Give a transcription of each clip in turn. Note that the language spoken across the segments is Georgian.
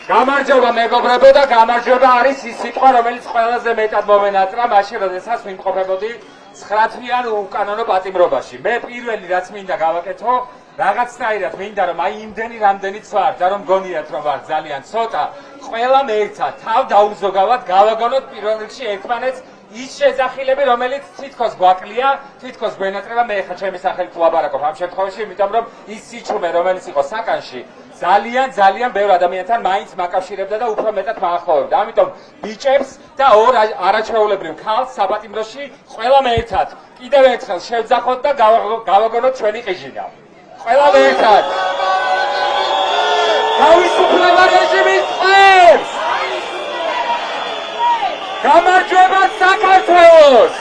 გამარჯობა მეგობრებო და გამარჯობა არის ის სიტყვა, რომელიც ყველაზე მეტად მომენატრა მაშინ, როდესაც ვიმყოფებოდი 9 თვიან უკანონო პატიმრობაში. მე პირველი რაც მინდა გავაკეთო, რაღაცნაირად მინდა რომ აი იმდენი რამდენიც ვარ და რომ გონიათ რომ ვარ ძალიან ცოტა, ყველამ ერთად თავ დაუზოგავად გავაგონოთ პირველ რიგში ერთმანეთს ის შეძახილები, რომელიც თითქოს გვაკლია, თითქოს გვენატრება. მე ხა ჩემი სახელით ვლაბარაკობ ამ შემთხვევაში, იმიტომ რომ ის სიჩუმე, რომელიც იყო საკანში, ძალიან ბევრ ადამიანთან მაინც მაკავშირებდა და უფრო მეტად მაახლოვებდა. ამიტომ ბიჭებს და ორ არაჩვეულებრივ ქალს საპატიმროში ყველამ ერთად კიდევ ერთხელ შევძახოთ და გავაგონოთ ჩვენი ყიჟინა. ყველამ ერთად. თავისუფლება რეჟიმის წევს! გამარჯვება საქართველოს!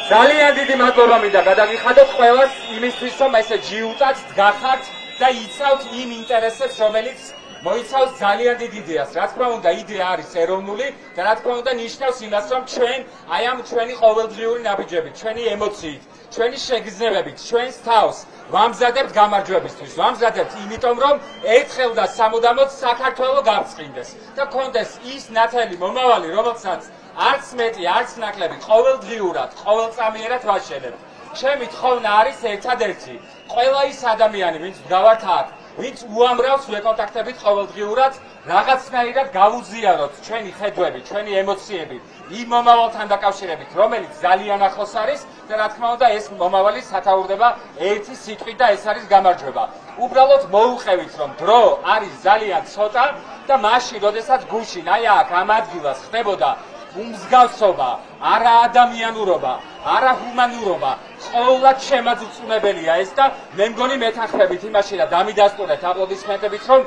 ძალიან დიდი მადლობა მინდა გადაგიხადოთ ყველას იმისთვის, რომ ესე ჯიუტად დგახართ და იცავთ იმ ინტერესებს, რომელიც მოიცავს ძალიან დიდ იდეას. რა თქმა უნდა, იდეა არის ეროვნული და რა თქმა უნდა ნიშნავს იმას, რომ ჩვენ აი ამ ჩვენი ყოველდღიური ნაბიჯებით, ჩვენი ემოციით, ჩვენი შეგრძნებებით, ჩვენს თავს ვამზადებთ გამარჯვებისთვის. ვამზადებთ იმიტომ, რომ ერთხელ და სამუდამოდ საქართველო გავწყინდეს და კონდეს ის ნათელი მომავალი, რომელსაც არც მეტი, არც ნაკლები, ყოველდღიურად, ყოველწამიერად ვაშენებთ. ჩემი თხოვნა არის ერთადერთი. ყველა ის ადამიანი, ვინც ვდგავართ აქ, ვინც უამრავს ვეკონტაქტებით ყოველდღიურად, რაღაცნაირად გავუზიაროთ ჩვენი ხედვები, ჩვენი ემოციები იმ მომავალთან დაკავშირებით, რომელიც ძალიან ახლოს არის და რა თქმა უნდა ეს მომავალი სათაურდება ერთი სიტყვით და ეს არის გამარჯვება. უბრალოდ მოუყევით, რომ დრო არის ძალიან ცოტა და მაშინ, როდესაც გუშინ აი აქ ამ ადგილას ხდებოდა უმსგავსობა, არაადამიანურობა, არაჰუმანურობა, ყოველად შემაძუწუნებელია ეს და მე მგონი მეთანხმებით იმაში და დამიდასტურეთ აპლოდისმენტებით, რომ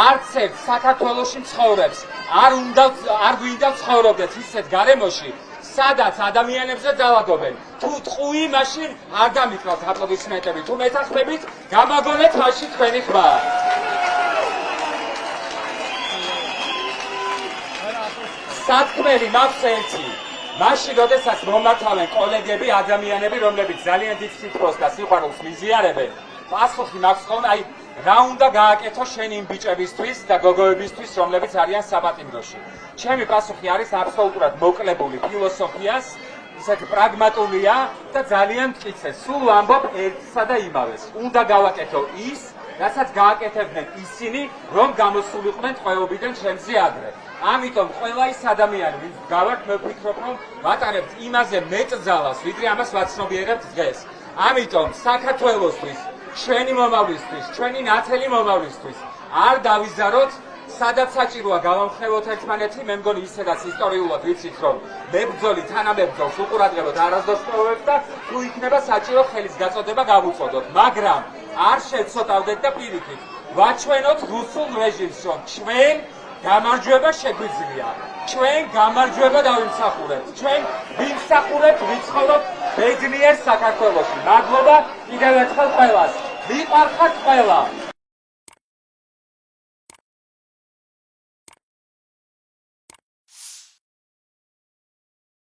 არც ერთ საქართველოში მცხოვრებს არ გვინდა ცხოვრობდეთ ისეთ გარემოში, სადაც ადამიანებზე დაავადობენ. თუ ტყუი, მაშინ არ დამიკრავთ აპლოდისმენტებით, თუ მეთანხმებით, გამაგონეთ მაშინ თქვენი ხმა. სათქმელი მაქვს ერთი. მაშინ, როდესაც მომართავენ კოლეგები, ადამიანები, რომლებიც ძალიან დიდ სიტყვას და სიყვარულს მიზიარებენ, პასუხი მაქვს ხოლმე, აი, რა უნდა გააკეთო შენ იმ ბიჭებისთვის და გოგოებისთვის, რომლებიც არიან საპატიმროში. ჩემი პასუხი არის აბსოლუტურად მოკლებული ფილოსოფიას, ისეთი პრაგმატულია და ძალიან მტკიცე. სულ ვამბობ ერთსა და იმავეს. უნდა გავაკეთო ის, რასაც გააკეთებდნენ ისინი, რომ გამოსულიყვნენ ტყვეობიდან ჩემზე ადრე. ამიტომ ყველა ის ადამიანი, ვინც გავართ, მე ვფიქრობ, რომ ვატარებთ იმაზე მეტ ძალას, ვიდრე ამას ვაცნობიერებთ დღეს. ამიტომ საქართველოსთვის, ჩვენი მომავლისთვის, ჩვენი ნათელი მომავლისთვის არ დავიზაროთ, სადაც საჭიროა გავამხნევოთ ერთმანეთი. მე მგონი ისედაც ისტორიულად ვიცით, რომ მებრძოლი თანამებრძოლს უყურადღებოთ არასდროს ტოვებს და თუ იქნება საჭირო ხელის გაწოდება გავუწოდოთ, მაგრამ არ შევცოტავდეთ და პირიქით ვაჩვენოთ რუსულ რეჟიმს, რომ ჩვენ გამარჯვება შეგვიძლია. ჩვენ გამარჯვება დავიმსახურებთ. ჩვენ ვიმსახურებთ, ვიცხოვრობთ ბედნიერ საქართველოში. მადლობა კიდევ ერთხელ ყველას. მიყვარხართ ყველა.